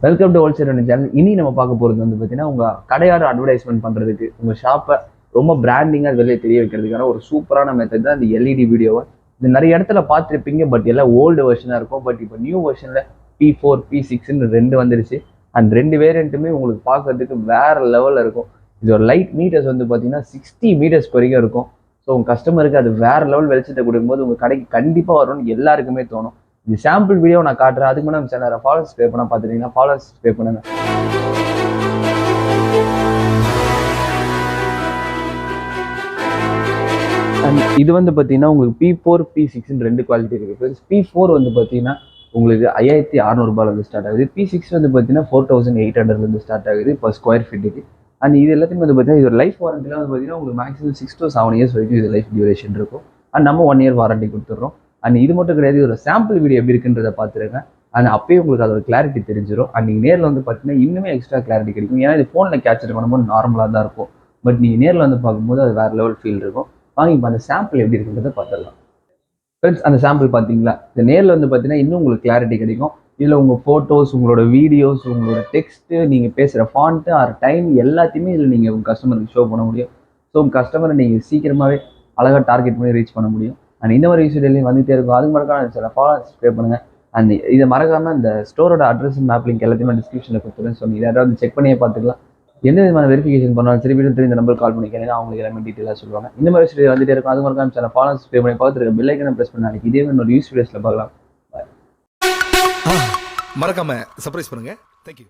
Welcome to wholesale channel. இனி நம்ம பார்க்க போகிறது வந்து பார்த்தீங்கன்னா உங்கள் கடையோட அட்வர்டைஸ்மெண்ட் பண்ணுறதுக்கு உங்கள் ஷாப்பை ரொம்ப பிராண்டிங்காக வெளியே தெரிய வைக்கிறதுக்கான ஒரு சூப்பரான மெத்தட் தான் இந்த எல்இடி வீடியோவை. இது நிறைய இடத்துல பார்த்துருப்பீங்க, பட் எல்லாம் ஓல்டு வெர்ஷனாக இருக்கும். பட் இப்போ நியூ வெர்ஷனில் P4 P6ன்னு 2 வந்துருச்சு. அந்த 2 வேரியண்ட்டுமே உங்களுக்கு பார்க்கறதுக்கு வேற லெவலில் இருக்கும். இதோட லைட் மீட்டர்ஸ் வந்து பார்த்தீங்கன்னா 60 மீட்டர்ஸ் வரைக்கும் இருக்கும். ஸோ உங்கள் கஸ்டமருக்கு அது வேற லெவல் வெளிச்சத்தை கொடுக்கும்போது உங்கள் கடைக்கு கண்டிப்பாக வரும்னு எல்லாருக்குமே தோணும். இது சாம்பிள் வீடியோ நான் காட்டுறேன். அதுக்கு முன்னாடி நம்ம சேனலை ஃபாலோவர்ஸ் பே பண்ண பார்த்துட்டீங்கன்னா ஃபாலோவர்ஸ் பே பண்ணுங்க. அண்ட் இது வந்து பார்த்தீங்கன்னா உங்களுக்கு P4 P6ன்னு 2 குவாலிட்டி இருக்குது. P4 வந்து பார்த்தீங்கன்னா உங்களுக்கு 5600 ஸ்டார்ட் ஆகுது. P6 வந்து பார்த்தீங்கன்னா 4800 ஸ்டார்ட் ஆகுது இப்போ ஸ்கொயர் ஃபீட்டுக்கு. அண்ட் இது எல்லாத்தையும் வந்து பார்த்தீங்கன்னா இதோட லைஃப் வாரண்டிலாம் வந்து பார்த்தீங்கன்னா உங்களுக்கு மேக்ஸிமம் 6 to 7 இயர்ஸ் வரைக்கும் இது லைஃப் டியூரேஷன் இருக்கும். அண்ட் நம்ம 1 இயர் வாரண்டி கொடுத்துட்றோம். அண்ட் இது மட்டும் கிடையாது, ஒரு சாம்பிள் வீடியோ எப்படி இருக்குன்றதை பார்த்துருங்க. அண்ட் அப்பயே உங்களுக்கு அதோட கிளாரிட்டி தெரிஞ்சிடும். அண்ட் நீங்கள் நேரில் வந்து பார்த்தீங்கன்னா இன்னுமே எக்ஸ்ட்ரா கிளாரிட்டி கிடைக்கும். ஏன்னா இது ஃபோனில் கேப்சர் பண்ணும்போது நார்மலாக தான் இருக்கும். பட் நீங்கள் நேரில் வந்து பார்க்கும்போது அது வேறு லெவல் ஃபீல் இருக்கும். வாங்க இப்போ அந்த சாம்பிள் எப்படி இருக்குன்றதை பார்த்துடலாம். ஃப்ரெண்ட்ஸ், அந்த சாம்பிள் பார்த்தீங்களா? இந்த நேரில் வந்து பார்த்தீங்கன்னா இன்னும் உங்களுக்கு கிளாரிட்டி கிடைக்கும். இதில் உங்கள் ஃபோட்டோஸ், உங்களோட வீடியோஸ், உங்களோட டெக்ஸ்ட்டு, நீங்கள் பேசுகிற ஃபாண்ட்டு ஆர் டைம் எல்லாத்தையுமே இதில் நீங்கள் உங்கள் கஸ்டமருக்கு ஷோ பண்ண முடியும். ஸோ உங்கள் கஸ்டமரை நீங்கள் சீக்கிரமாகவே அழகாக டார்கெட் பண்ணி ரீச் பண்ண முடியும். அண்ட் இந்த மாதிரி விஷயம் வந்துகிட்டே இருக்கும். அது மறக்காம சில ஃபாலோவர்ஸ் பே பண்ணுங்க. அண்ட் இதை மறக்காமல் இந்த ஸ்டோரோட அட்ரஸ் மேப் லிங்க் எல்லாத்தையுமே டிஸ்கிரிப்ஷனில் கொடுத்துருன்னு சொன்னி இதை யாராவது செக் பண்ணியே பார்த்துக்கலாம். எந்த விதமான வெரிஃபிகேஷன் பண்ணாலும் சரி, வீடு தெரிஞ்ச நம்பர் கால் பண்ணி கேளுங்க, அவங்களுக்கு எல்லாமே டீட்டெயிலாக சொல்லுவாங்க. இந்த மாதிரி விஷயம் வந்துட்டே இருக்கும். அது மறக்காம சில ஃபாலோவர்ஸ் பே பண்ணி பார்த்துருக்க பெல் ஐக்கனை ப்ரெஸ் பண்ணி நாளைக்கு இதே மாதிரி ஒரு யூஸ் வீடியோஸில் பார்க்கலாம். மறக்காம சர்ப்ரைஸ் பண்ணுங்க. தேங்க்யூ.